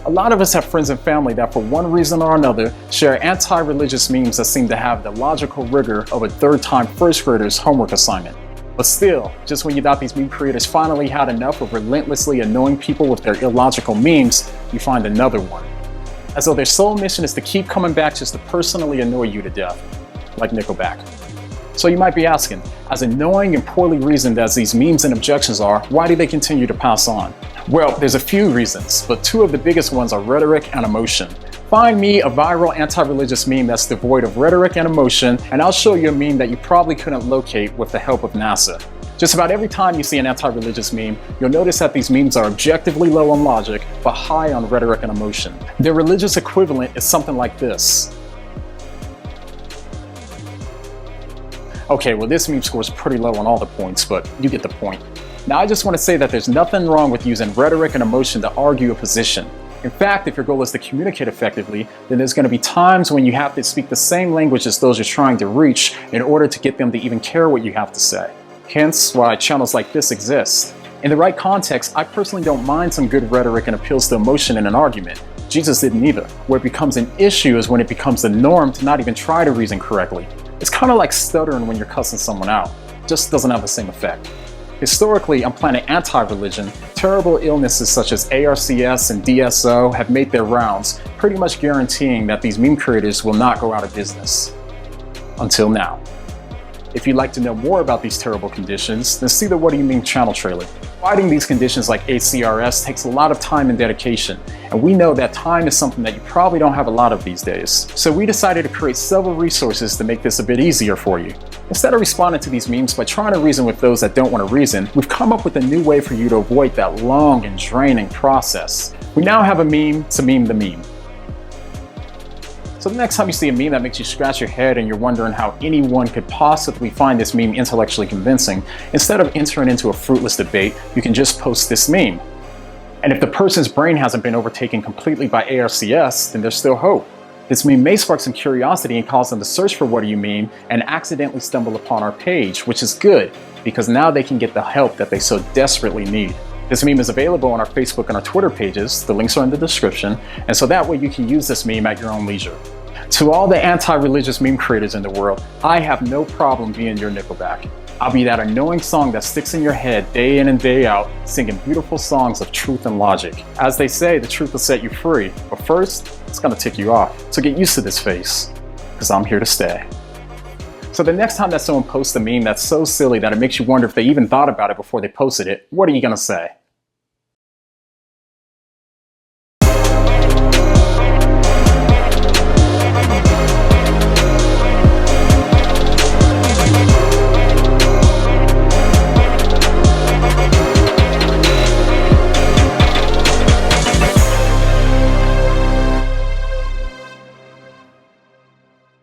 A lot of us have friends and family that for one reason or another share anti-religious memes that seem to have the logical rigor of a third-time first grader's homework assignment. But still, just when you thought these meme creators finally had enough of relentlessly annoying people with their illogical memes, you find another one. As though their sole mission is to keep coming back just to personally annoy you to death, like Nickelback. So you might be asking, as annoying and poorly reasoned as these memes and objections are, why do they continue to pass on? Well, there's a few reasons, but two of the biggest ones are rhetoric and emotion. Find me a viral anti-religious meme that's devoid of rhetoric and emotion, and I'll show you a meme that you probably couldn't locate with the help of NASA. Just about every time you see an anti-religious meme, you'll notice that these memes are objectively low on logic, but high on rhetoric and emotion. Their religious equivalent is something like this. Okay, well this meme scores pretty low on all the points, but you get the point. Now I just want to say that there's nothing wrong with using rhetoric and emotion to argue a position. In fact, if your goal is to communicate effectively, then there's going to be times when you have to speak the same language as those you're trying to reach in order to get them to even care what you have to say. Hence why channels like this exist. In the right context, I personally don't mind some good rhetoric and appeals to emotion in an argument. Jesus didn't either. Where it becomes an issue is when it becomes the norm to not even try to reason correctly. It's kind of like stuttering when you're cussing someone out. It just doesn't have the same effect. Historically, on planet anti-religion, terrible illnesses such as ARCS and DSO have made their rounds, pretty much guaranteeing that these meme creators will not go out of business. Until now. If you'd like to know more about these terrible conditions, then see the What Do You Mean channel trailer. Fighting these conditions like ACRS takes a lot of time and dedication, and we know that time is something that you probably don't have a lot of these days. So we decided to create several resources to make this a bit easier for you. Instead of responding to these memes by trying to reason with those that don't want to reason, we've come up with a new way for you to avoid that long and draining process. We now have a meme to meme the meme. So the next time you see a meme that makes you scratch your head and you're wondering how anyone could possibly find this meme intellectually convincing, instead of entering into a fruitless debate, you can just post this meme. And if the person's brain hasn't been overtaken completely by ARCS, then there's still hope. This meme may spark some curiosity and cause them to search for What Do You Mean and accidentally stumble upon our page, which is good, because now they can get the help that they so desperately need. This meme is available on our Facebook and our Twitter pages, the links are in the description, and so that way you can use this meme at your own leisure. To all the anti-religious meme creators in the world, I have no problem being your Nickelback. I'll be that annoying song that sticks in your head day in and day out, singing beautiful songs of truth and logic. As they say, the truth will set you free, but first, it's gonna tick you off. So get used to this face, because I'm here to stay. So the next time that someone posts a meme that's so silly that it makes you wonder if they even thought about it before they posted it, what are you gonna say?